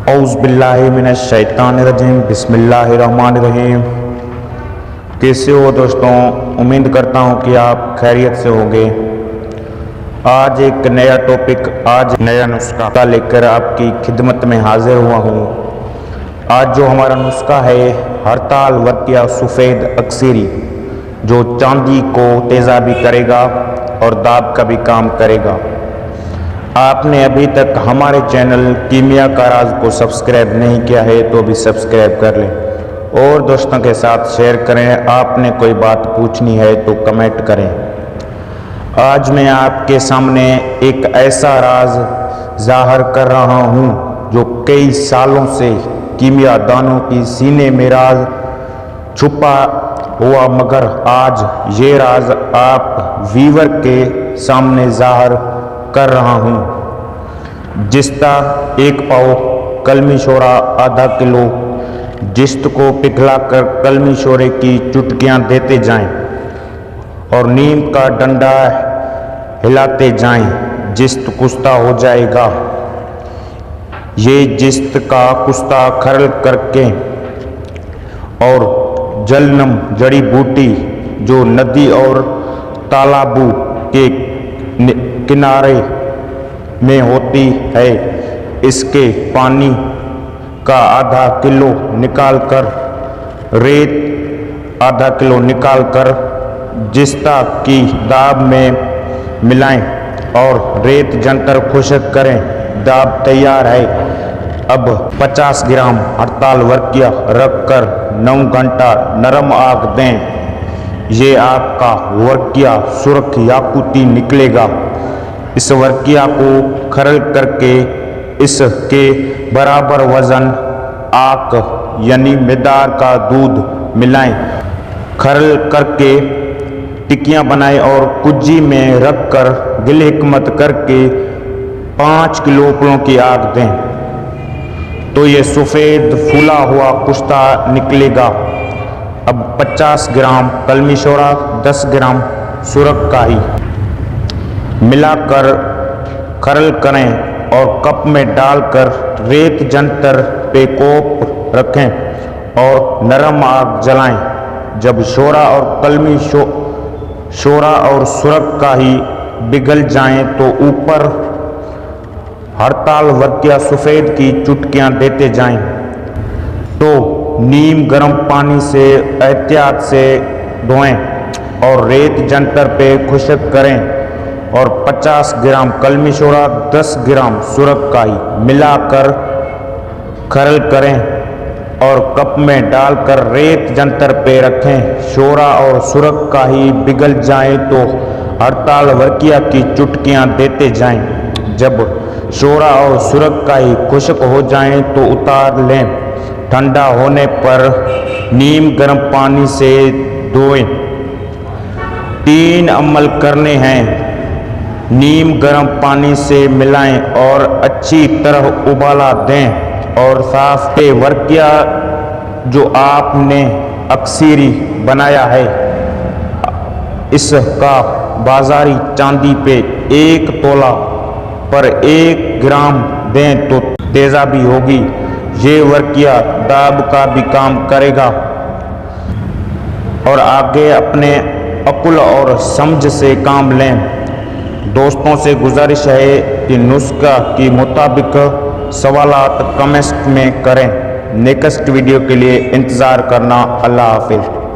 اعوذ باللہ من الشیطان الرجیم، بسم اللہ الرحمن الرحیم۔ کیسے ہو دوستوں؟ امید کرتا ہوں کہ آپ خیریت سے ہوں گے۔ آج ایک نیا ٹاپک، آج نیا نسخہ لے کر آپ کی خدمت میں حاضر ہوا ہوں۔ آج جو ہمارا نسخہ ہے، ہڑتال ورقیہ سفید اکثری، جو چاندی کو تیزابی کرے گا اور داب کا بھی کام کرے گا۔ آپ نے ابھی تک ہمارے چینل کیمیا کا راز کو سبسکرائب نہیں کیا ہے تو بھی سبسکرائب کر لیں اور دوستوں کے ساتھ شیئر کریں۔ آپ نے کوئی بات پوچھنی ہے تو کمنٹ کریں۔ آج میں آپ کے سامنے ایک ایسا راز ظاہر کر رہا ہوں جو کئی سالوں سے کیمیا دانوں کی سینے میں راز چھپا ہوا، مگر آج یہ راز آپ ویور کے سامنے ظاہر کر رہا ہوں۔ جستا 1 پاؤ کلمی شورا، آدھا کلو جست کو پگھلا کر کلمی شورے کی چٹکیاں دیتے جائیں اور نیم کا ڈنڈا ہلاتے جائیں، جست کشتہ ہو جائے گا۔ یہ جست کا کشتہ کھرل کر کے اور جلنم جڑی بوٹی جو ندی اور تالابوں کے کنارے میں ہوتی ہے، اس کے پانی کا آدھا کلو نکال کر، ریت آدھا کلو نکال کر جستا کی داب میں ملائیں اور ریت جنتر خشک کریں۔ داب تیار ہے۔ اب 50 گرام ہڑتال ورقیہ رکھ کر 9 گھنٹہ نرم آگ دیں۔ یہ آپ کا ورقیہ سرخ یاقوتی نکلے گا۔ اس ورقیہ کو کھرل کر کے اس کے برابر وزن آک یعنی مقدار کا دودھ ملائیں۔ کھرل کر کے ٹکیاں بنائیں اور کجی میں رکھ کر دل حکمت کر کے 5 کلو اپلوں کی آگ دیں تو یہ سفید پھولا ہوا کشتہ نکلے گا۔ اب 50 گرام کلمی شورا، 10 گرام سرخ کاہی ملا کر کھرل کریں اور کپ میں ڈال کر ریت جنتر پہ کوپ رکھیں اور نرم آگ جلائیں۔ جب شورا اور کلمی شورا اور سرخ کاہی پگھل جائیں تو اوپر ہڑتال ورقیہ سفید کی چٹکیاں دیتے جائیں تو نیم گرم پانی سے احتیاط سے دھوئیں اور ریت جنتر پہ خشک کریں اور 50 گرام کلمی شورا، 10 گرام سرخ کاہی ملا کر کھرل کریں اور کپ میں ڈال کر ریت جنتر پہ رکھیں۔ شورا اور سرخ کاہی پگھل جائیں تو ہڑتال ورقیہ کی چٹکیاں دیتے جائیں۔ جب شورا اور سرخ کاہی خشک ہو جائیں تو اتار لیں۔ ٹھنڈا ہونے پر نیم گرم پانی سے دھوئیں۔ 3 عمل کرنے ہیں۔ نیم گرم پانی سے ملائیں اور اچھی طرح ابالا دیں اور صاف ورقیہ جو آپ نے اکثری بنایا ہے، اس کا بازاری چاندی پہ 1 تولہ پر 1 گرام دیں تو تیزابی ہوگی۔ یہ ورقیہ داب کا بھی کام کرے گا۔ اور آگے اپنے عقل اور سمجھ سے کام لیں۔ دوستوں سے گزارش ہے کہ نسخہ کے مطابق سوالات کمنٹ میں کریں۔ نیکسٹ ویڈیو کے لیے انتظار کرنا۔ اللہ حافظ۔